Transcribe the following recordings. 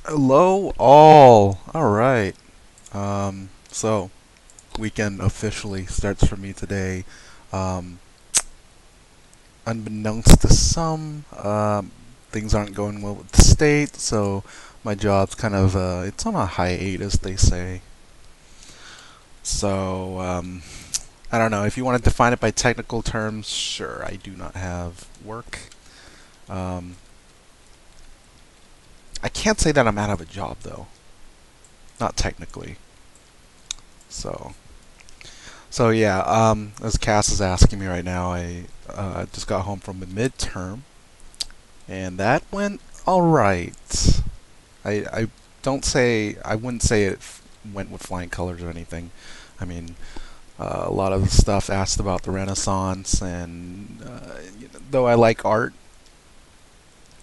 Hello, all. All right. So weekend officially starts for me today. Um, Unbeknownst to some, things aren't going well with the state, so my job's kind of it's on a hiatus, they say. So I don't know if you want to define it by technical terms. Sure, I do not have work. Um, I can't say that I'm out of a job though, not technically. So yeah, as Cass is asking me right now, I just got home from a midterm, and that went all right. I don't say I wouldn't say it went with flying colors or anything. I mean, a lot of the stuff asked about the Renaissance, and though I like art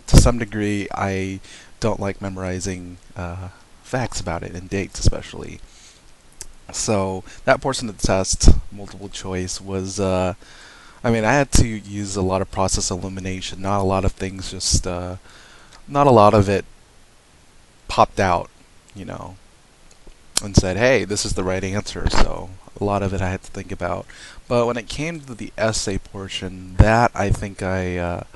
to some degree, I don't like memorizing facts about it and dates especially. So that portion of the test, multiple choice, was I mean, I had to use a lot of process elimination. Not a lot of things just, not a lot of it popped out, you know, and said, hey, this is the right answer. So a lot of it I had to think about. But when it came to the essay portion, that I think I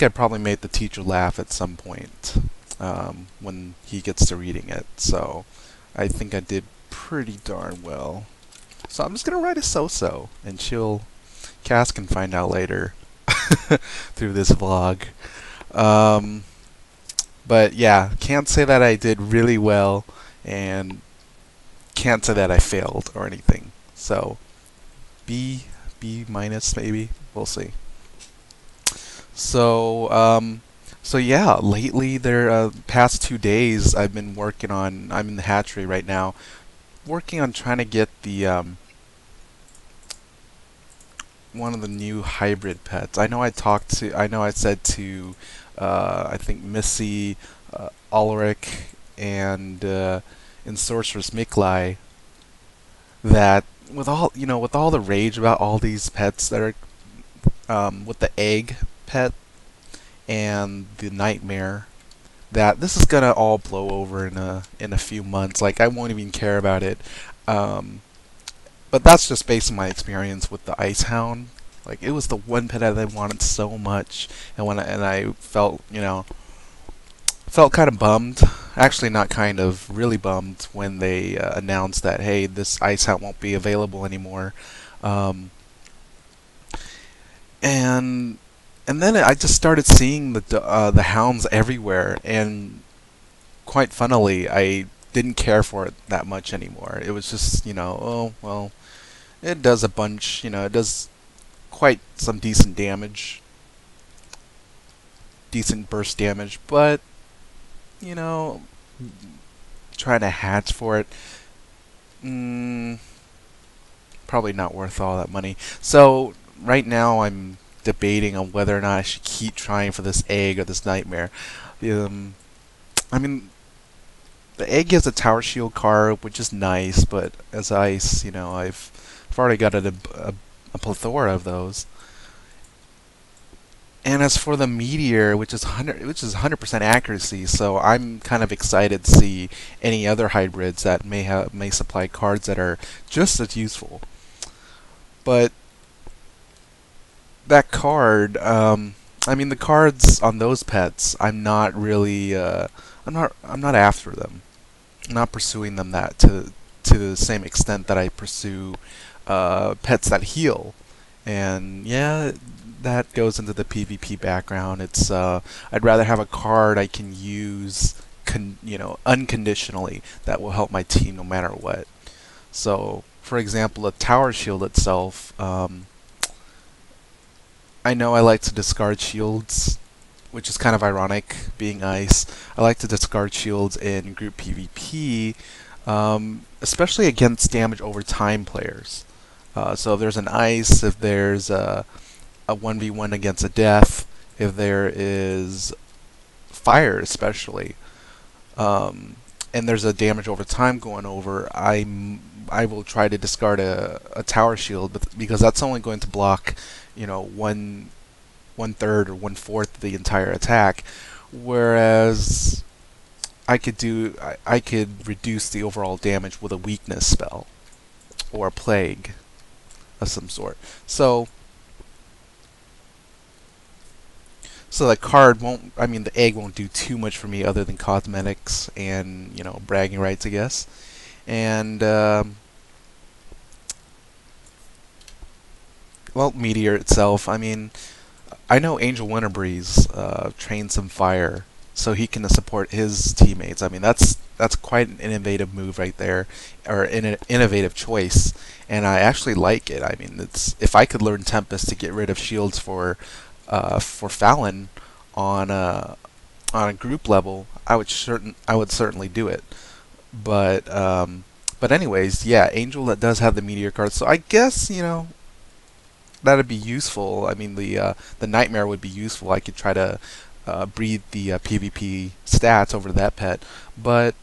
probably made the teacher laugh at some point when he gets to reading it. So I think I did pretty darn well. So I'm just gonna write a so-so, and Cass can find out later through this vlog. Um, but yeah, can't say that I did really well, and can't say that I failed or anything. So B minus maybe. We'll see. So so yeah, lately there past 2 days I've been working on. I'm in the hatchery right now, working on trying to get the one of the new hybrid pets. I know I said to, I think Missy, Ulrich, and Sorceress Miklai that with all the rage about all these pets that are, with the egg pet and the nightmare, that this is gonna all blow over in a few months. Like I won't even care about it. Um, But that's just based on my experience with the Ice Hound. Like it was the one pet that I wanted so much, and I felt felt kind of bummed. Actually, not kind of, really bummed when they announced that hey, this Ice Hound won't be available anymore. Um, and then I just started seeing the hounds everywhere, and quite funnily, I didn't care for it that much anymore. It was just oh well, it does a bunch, it does quite some decent burst damage, but you know, trying to hatch for it, mm, probably not worth all that money. So right now I'm debating on whether or not I should keep trying for this egg or this nightmare. Um, I mean, the egg gives a tower shield card, which is nice, but as ice, I've already got a plethora of those. And as for the meteor, which is 100% accuracy, so I'm kind of excited to see any other hybrids that may supply cards that are just as useful. But that card, I mean the cards on those pets, I'm not really, I'm not after them. I'm not pursuing them that to the same extent that I pursue pets that heal. And yeah, that goes into the PvP background. It's I'd rather have a card I can use unconditionally that will help my team no matter what. So, for example, a tower shield itself, I know I like to discard shields, which is kind of ironic, being ice. I like to discard shields in group PvP, especially against damage over time players. So if there's an ice, if there's a 1v1 against a death, if there is fire especially, and there's a damage over time going over, I will try to discard a tower shield, because that's only going to block, one third or one fourth of the entire attack. whereas I could reduce the overall damage with a weakness spell or a plague of some sort. So the card won't, I mean, the egg won't do too much for me other than cosmetics and, you know, bragging rights, I guess. And, well, Meteor itself, I mean, I know Angel Winterbreeze trained some fire so he can support his teammates. I mean, that's quite an innovative move right there, or an innovative choice, and I actually like it. I mean, it's if I could learn Tempest to get rid of shields for Fallon on a group level, I would certainly do it. But anyways, yeah, Angel that does have the Meteor card, so I guess that'd be useful. I mean, the Nightmare would be useful. I could try to breed the PvP stats over to that pet, but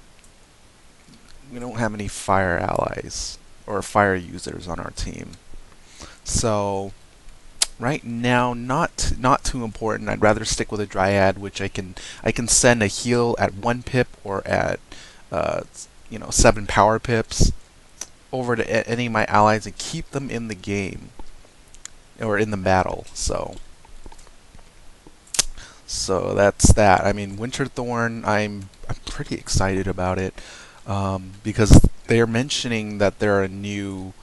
we don't have any fire allies or fire users on our team. So right now, not too important. I'd rather stick with a Dryad, which I can send a heal at 1 pip or at 7 power pips over to any of my allies and keep them in the game or in the battle. So that's that. I mean, Winterthorn, I'm pretty excited about it because they're mentioning that there are new.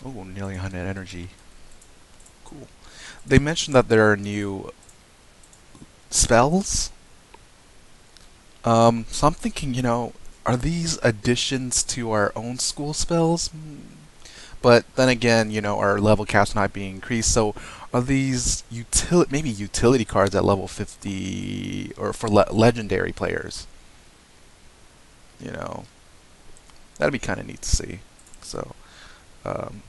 Oh, nearly 100 energy. Cool. They mentioned that there are new spells. So I'm thinking, are these additions to our own school spells? But then again, our level cap's not being increased, so are these maybe utility cards at level 50 or for legendary players? You know, that'd be kind of neat to see. So, um,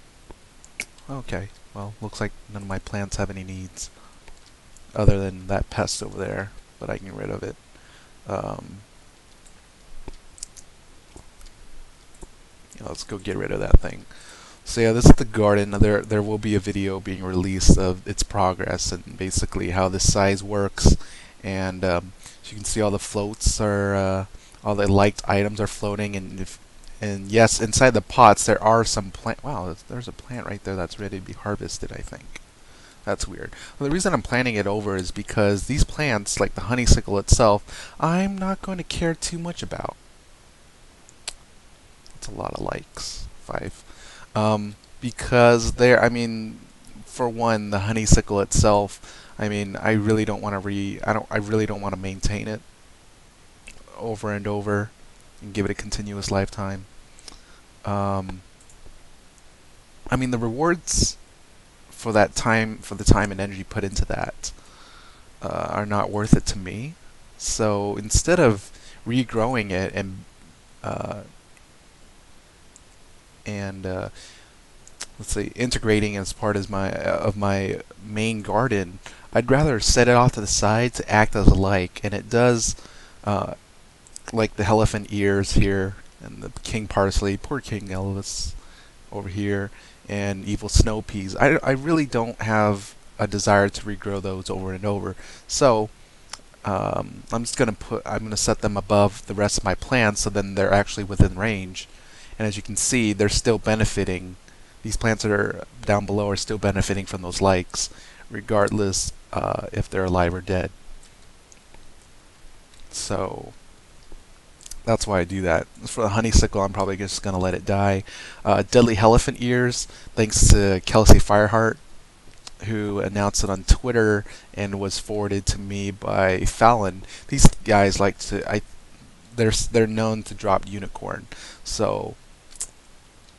okay, well, looks like none of my plants have any needs other than that pest over there, but I can get rid of it. Um, let's go get rid of that thing. So yeah, this is the garden. There will be a video being released of its progress and basically how this size works. And as you can see, all the floats are all the liked items are floating. And yes, inside the pots there are some plant. Wow, there's a plant right there that's ready to be harvested, I think. That's weird. Well, the reason I'm planting it over is because these plants, like the honeysuckle itself, I'm not going to care too much about. That's a lot of likes. 5. Because I mean, for one, the honeysuckle itself, I mean, I really don't want to I really don't want to maintain it over and over and give it a continuous lifetime. I mean, the rewards for that time, for the time and energy put into that, are not worth it to me. So instead of regrowing it uh, and let's say integrating as part of my main garden, I'd rather set it off to the side to act as a like, and it does uh, like the elephant ears here and the king parsley, poor King Elvis over here, and evil snow peas. I really don't have a desire to regrow those over and over, so I'm gonna set them above the rest of my plants so then they're actually within range. And as you can see, they're still benefiting. These plants that are down below are still benefiting from those likes, regardless if they're alive or dead. So that's why I do that. As for the honeysuckle, I'm probably just gonna let it die. Deadly elephant ears, thanks to Kelsey Fireheart, who announced it on Twitter and was forwarded to me by Fallon. These guys like to, they're known to drop unicorn. So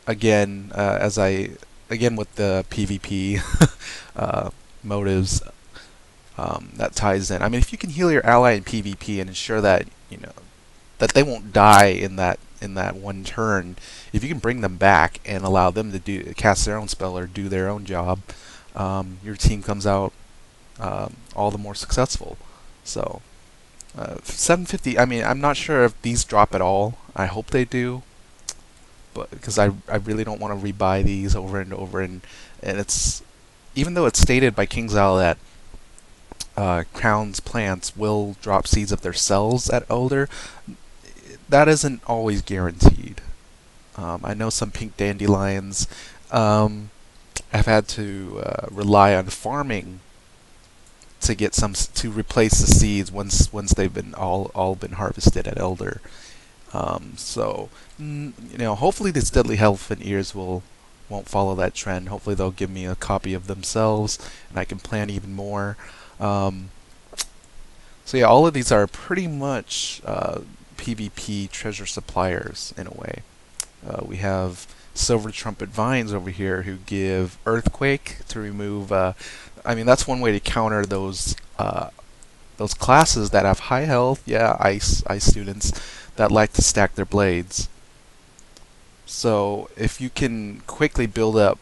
again, again with the PvP motives, that ties in. I mean, if you can heal your ally in PvP and ensure that that they won't die in that one turn, if you can bring them back and allow them to cast their own spell or do their own job, your team comes out all the more successful. So 750. I mean, I'm not sure if these drop at all. I hope they do, but because I really don't want to rebuy these over and over, and it's even though it's stated by KingsIsle that crowns plants will drop seeds of their cells at Elder. That isn't always guaranteed. I know some pink dandelions have had to rely on farming to get some to replace the seeds once they've been all been harvested at Elder. Hopefully these deadly elephant ears won't follow that trend. Hopefully they'll give me a copy of themselves, and I can plan even more. Um, so yeah, all of these are pretty much PvP treasure suppliers in a way. We have Silver Trumpet Vines over here who give Earthquake to remove. I mean, that's one way to counter those classes that have high health. Yeah, ice students that like to stack their blades. So if you can quickly build up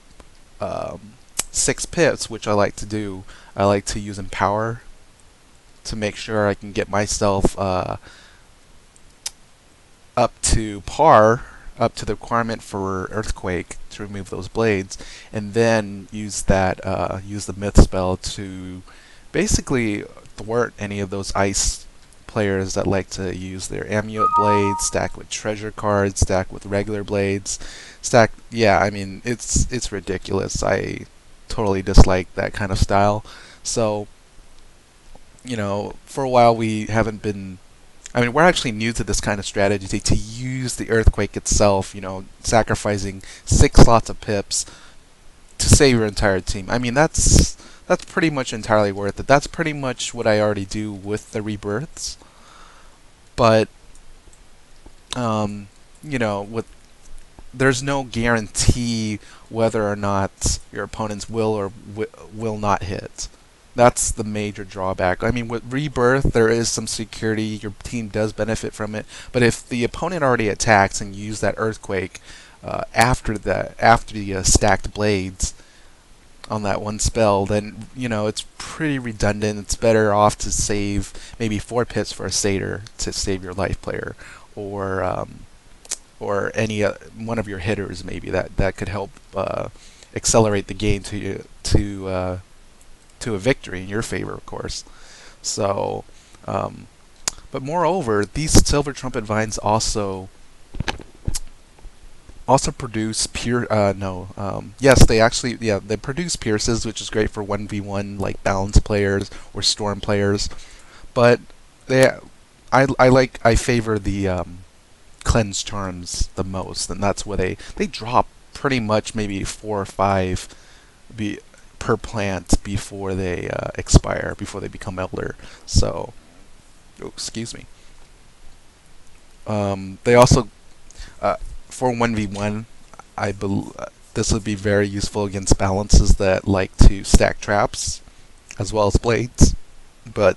6 pips, which I like to do, I like to use Empower to make sure I can get myself up to par, up to the requirement for Earthquake to remove those blades, and then use the Myth spell to basically thwart any of those ice players that like to use their Amulet blades, stack with treasure cards, stack with regular blades, stack. Yeah, I mean it's ridiculous. I totally dislike that kind of style. So for a while we haven't been. I mean, we're actually new to this kind of strategy to use the Earthquake itself, sacrificing 6 slots of pips to save your entire team. I mean, that's pretty much entirely worth it. That's pretty much what I already do with the rebirths. But, with there's no guarantee whether or not your opponents will or will not hit. That's the major drawback. I mean, with Rebirth, there is some security. Your team does benefit from it. But if the opponent already attacks and you use that Earthquake after the stacked blades on that one spell, then it's pretty redundant. It's better off to save maybe 4 pips for a satyr to save your life player, or any one of your hitters maybe that could help accelerate the game to a victory in your favor, of course. So, but moreover, these Silver Trumpet Vines also produce yes, they produce pierces, which is great for 1v1 like balance players or storm players. But I favor the cleanse charms the most, and that's where they drop pretty much maybe 4 or 5 per plant before they expire, before they become Elder. So, excuse me. They also for 1v1, this would be very useful against balances that like to stack traps as well as blades. But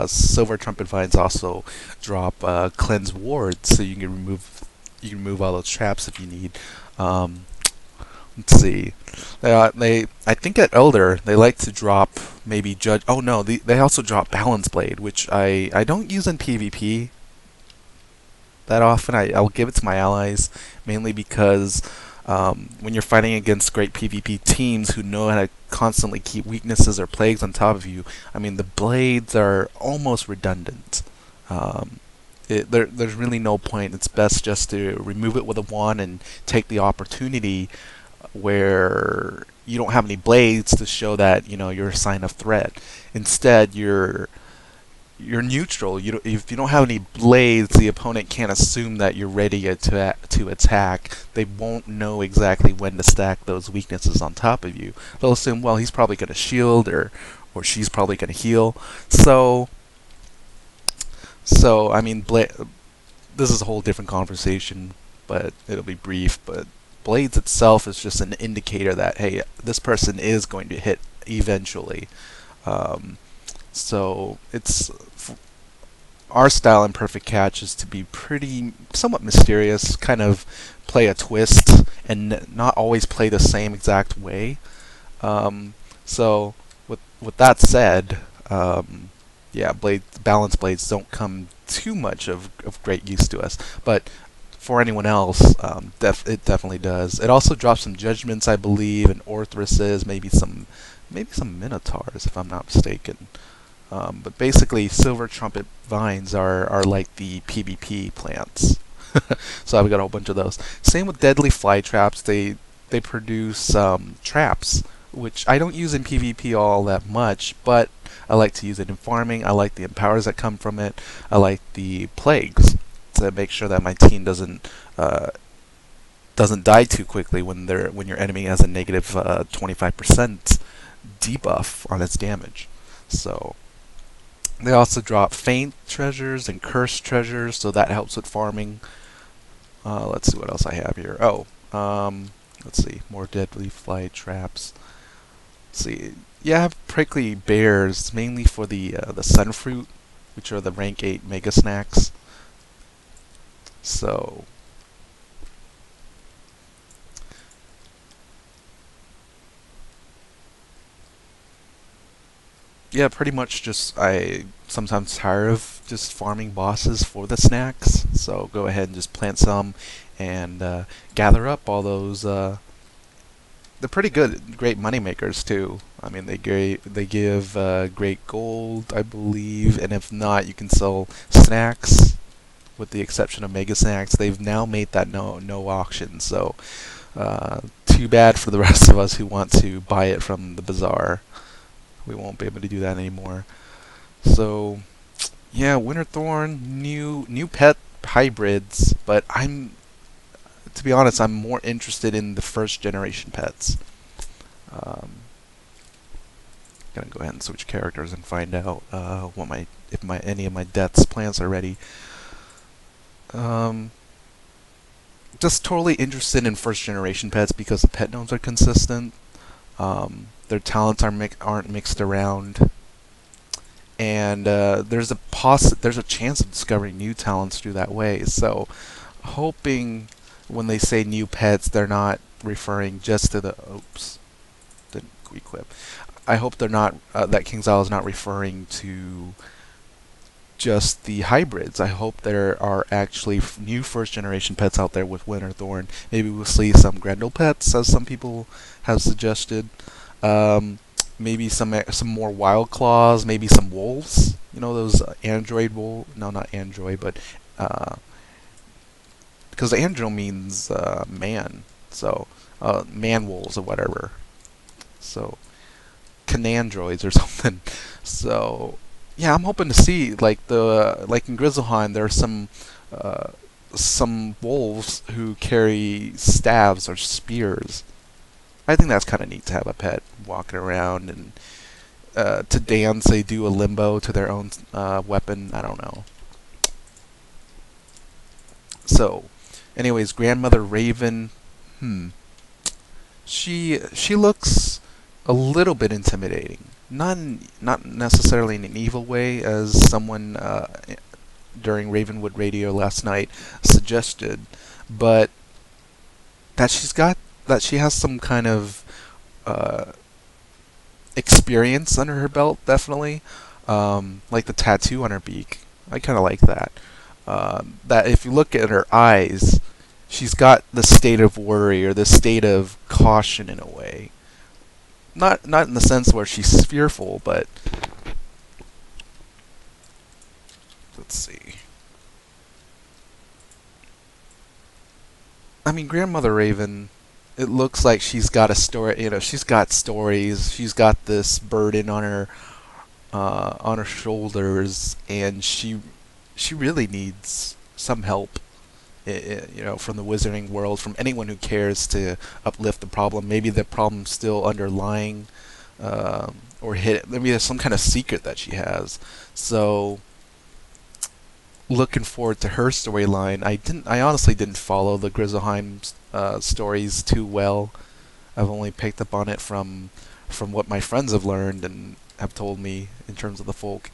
Silver Trumpet Vines also drop cleanse wards, so you can remove all those traps if you need. Let's see. I think at Elder they like to drop maybe Judge. Oh no, they also drop Balance Blade, which I don't use in PvP that often. I'll give it to my allies, mainly because when you're fighting against great PvP teams who know how to constantly keep weaknesses or plagues on top of you, I mean, the blades are almost redundant. There's really no point. It's best just to remove it with a wand and take the opportunity where you don't have any blades to show that you're a sign of threat. Instead, you're neutral. If you don't have any blades, the opponent can't assume that you're ready to attack. They won't know exactly when to stack those weaknesses on top of you. They'll assume, well, he's probably going to shield or she's probably going to heal. So I mean, this is a whole different conversation, but it'll be brief. But blades itself is just an indicator that, hey, this person is going to hit eventually. So it's our style in Perfect Catch is to be somewhat mysterious, kind of play a twist, and not always play the same exact way. So with that said, yeah, balance blades don't come too much of great use to us, but for anyone else, it definitely does. It also drops some judgments, I believe, and Orthreses, maybe some Minotaurs, if I'm not mistaken. But basically, silver trumpet vines are like the PvP plants. So I've got a whole bunch of those. Same with deadly fly traps. They produce traps, which I don't use in PvP all that much, but I like to use it in farming. I like the empowers that come from it. I like the plagues to make sure that my team doesn't die too quickly when your enemy has a negative 25% debuff on its damage. So they also drop faint treasures and cursed treasures, so that helps with farming. Let's see what else I have here. Oh, let's see, more deadly fly traps. Let's see, yeah, I have prickly bears mainly for the sunfruit, which are the rank 8 mega snacks. So yeah, pretty much just I sometimes tired of just farming bosses for the snacks, so go ahead and just plant some and gather up all those. They're pretty good, great money makers too. I mean, they give great gold, I believe, and if not, you can sell snacks. With the exception of mega snacks, they've now made that no auction. So too bad for the rest of us who want to buy it from the bazaar. We won't be able to do that anymore. So yeah, Winterthorn, new pet hybrids, but to be honest, I'm more interested in the first generation pets. Um, Gonna go ahead and switch characters and find out if any of my death's plants are ready. Um, just totally interested in first generation pets because the pet nodes are consistent. Their talents aren't mixed around, and there's a chance of discovering new talents through that way. So, hoping when they say new pets, they're not referring just to the oops, didn't equip. I hope they're not that King's Isle is not referring to just the hybrids. I hope there are actually new first generation pets out there with Winterthorn. Maybe we'll see some Grendel pets, as some people have suggested. Maybe some more wild claws. Maybe some wolves. You know those android wolf? No, not android, but because andro means man, so man wolves or whatever. So canandroids or something. So yeah, I'm hoping to see like in Grizzleheim, there are some wolves who carry staves or spears. I think that's kind of neat to have a pet walking around and to dance. They do a limbo to their own weapon. I don't know. So, anyways, grandmother Raven. Hmm. She looks a little bit intimidating. Not necessarily in an evil way, as someone during Ravenwood Radio last night suggested, but that she has some kind of uh, experience under her belt, definitely. Like the tattoo on her beak. I kind of like that. That if you look at her eyes, she's got the state of worry or the state of caution in a way. Not in the sense where she's fearful, but let's see. I mean, Grandmother Raven, it looks like she's got a story. You know, she's got stories. She's got this burden on her shoulders, and she really needs some help. You know, from the wizarding world, from anyone who cares to uplift the problem. Maybe the problem's still underlying, or hit. Maybe there's some kind of secret that she has. So, looking forward to her storyline. I honestly didn't follow the Grizzleheim stories too well. I've only picked up on it from what my friends have learned and have told me in terms of the folk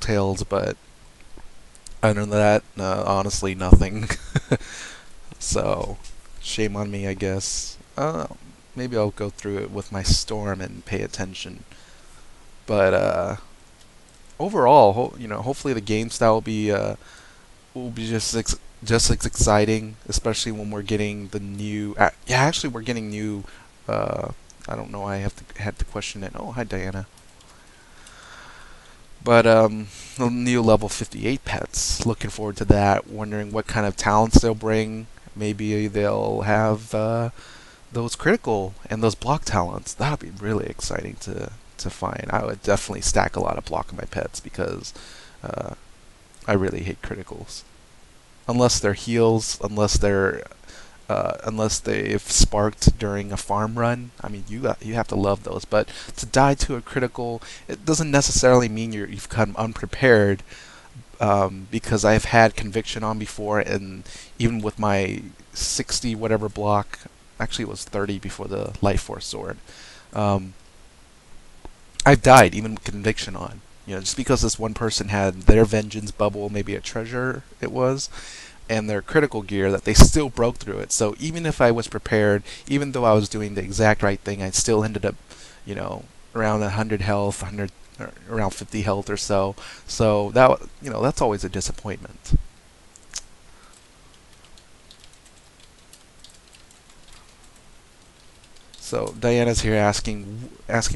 tales, but other than that, honestly, nothing. So, shame on me, I guess. Maybe I'll go through it with my storm and pay attention. But overall, hopefully the game style will be just as exciting, especially when we're getting the new. Yeah, actually, we're getting new. I don't know. I had to question it. Oh, hi, Diana. But the new level 58 pets. Looking forward to that. Wondering what kind of talents they'll bring. Maybe they'll have those critical and those block talents. That'll be really exciting to find. I would definitely stack a lot of block in my pets because uh, I really hate criticals. Unless they're heals, unless they've sparked during a farm run. I mean, you have to love those. But to die to a critical, it doesn't necessarily mean you've come unprepared. Because I've had conviction on before, and even with my 60 whatever block, actually it was 30 before the life force sword. Um, I've died even with conviction on. Just because this one person had their vengeance bubble, maybe a treasure it was, and their critical gear, that they still broke through it. So even if I was prepared, even though I was doing the exact right thing, I still ended up, you know, around 100 health, 100, around 50 health or so. So that's always a disappointment. So Diana's here asking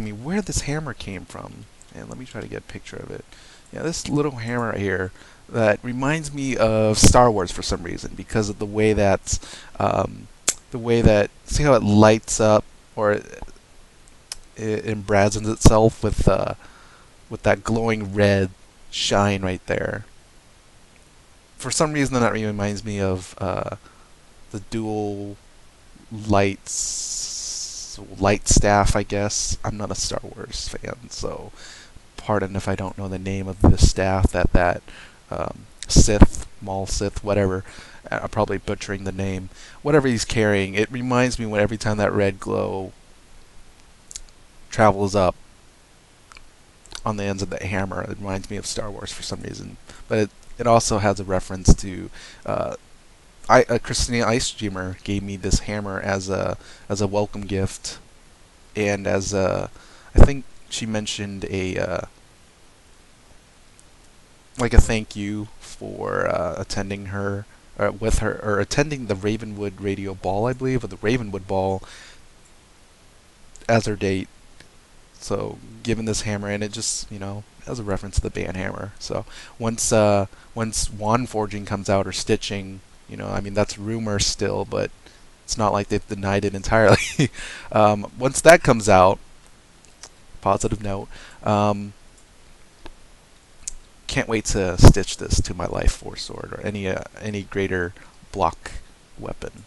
me where this hammer came from, and let me try to get a picture of it. Yeah, this little hammer right here that reminds me of Star Wars for some reason because of the way that see how it lights up or it embrazons itself with that glowing red shine right there. For some reason, that reminds me of the dual light staff, I guess. I'm not a Star Wars fan, so pardon if I don't know the name of this staff that Sith, Maul Sith, whatever. I'm probably butchering the name. Whatever he's carrying, it reminds me when every time that red glow travels up on the ends of the hammer, it reminds me of Star Wars for some reason. But it also has a reference to Christina Ice Dreamer gave me this hammer as a welcome gift, and as I think she mentioned like a thank you for attending her with her or attending the Ravenwood Radio Ball, I believe, or the Ravenwood Ball as her date. So given this hammer, and it just as a reference to the band Hammer. So once wand forging comes out or stitching, I mean that's rumor still, but it's not like they've denied it entirely. Once that comes out, positive note. Can't wait to stitch this to my life force sword or any greater block weapon.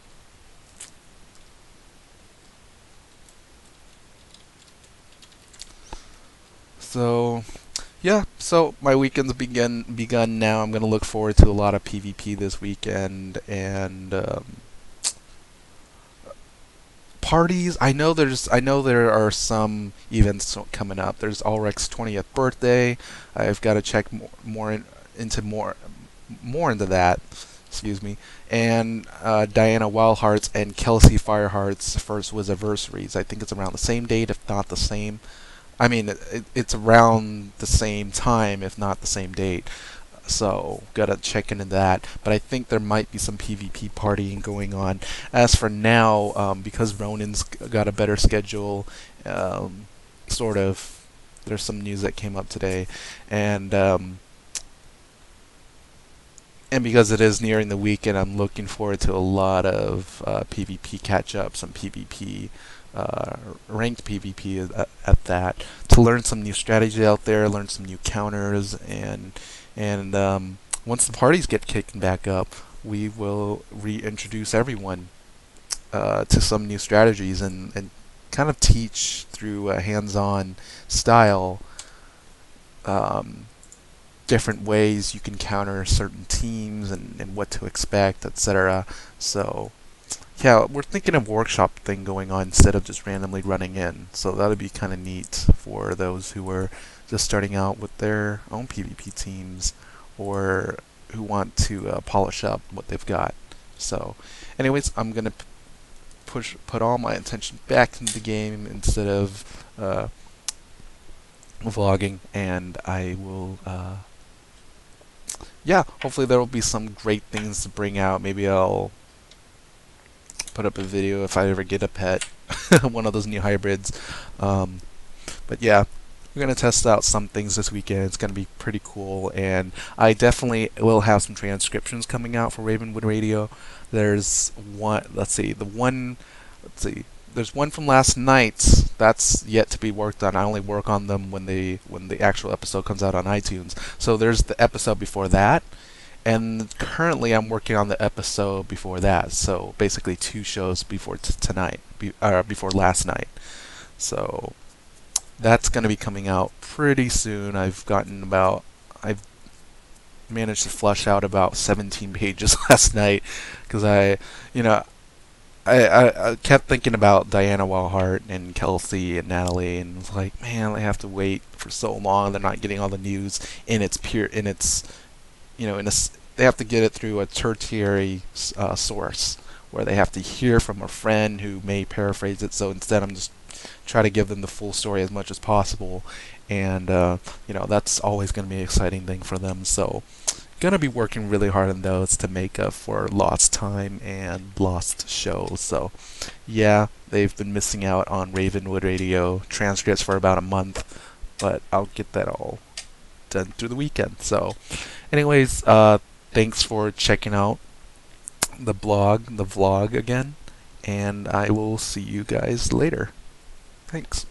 So yeah, so my weekend's begun now. I'm gonna look forward to a lot of PvP this weekend and parties. I know there are some events coming up. There's Ulrich's 20th birthday. I've got to check more into that. Excuse me. And Diana Wildheart's and Kelsey Fireheart's first was anniversaries. I think it's around the same date, if not the same. I mean, it's around the same time, if not the same date. So, gotta check into that. But I think there might be some PvP partying going on. As for now, because Ronan's got a better schedule, sort of, there's some news that came up today. And because it is nearing the weekend, I'm looking forward to a lot of PvP catch-ups and PvP, ranked PvP at that, to learn some new strategy out there, learn some new counters, and once the parties get kicking back up, we will reintroduce everyone to some new strategies and kind of teach through a hands-on style um, different ways you can counter certain teams and what to expect, etc. So yeah, we're thinking of workshop thing going on instead of just randomly running in. So that would be kind of neat for those who are just starting out with their own PvP teams or who want to polish up what they've got. So anyways, I'm going to put all my attention back into the game instead of vlogging, and I will yeah, hopefully there will be some great things to bring out. Maybe I'll put up a video if I ever get a pet, one of those new hybrids. But yeah, we're gonna test out some things this weekend. It's gonna be pretty cool, and I definitely will have some transcriptions coming out for Ravenwood Radio. There's one. Let's see. The one. Let's see. There's one from last night that's yet to be worked on. I only work on them when the actual episode comes out on iTunes. So there's the episode before that, and currently I'm working on the episode before that. So basically 2 shows before tonight, before last night. So that's going to be coming out pretty soon. I've managed to flush out about 17 pages last night because you know, I kept thinking about Diana Wellhart and Kelsey and Natalie, and was like, man, they have to wait for so long. They're not getting all the news in its pure, in its, they have to get it through a tertiary source where they have to hear from a friend who may paraphrase it. So instead, I'm just try to give them the full story as much as possible, and that's always going to be an exciting thing for them. So gonna be working really hard on those to make up for lost time and lost shows. So yeah, they've been missing out on Ravenwood Radio transcripts for about a month, but I'll get that all done through the weekend. So anyways, thanks for checking out the vlog again, and I will see you guys later. Thanks.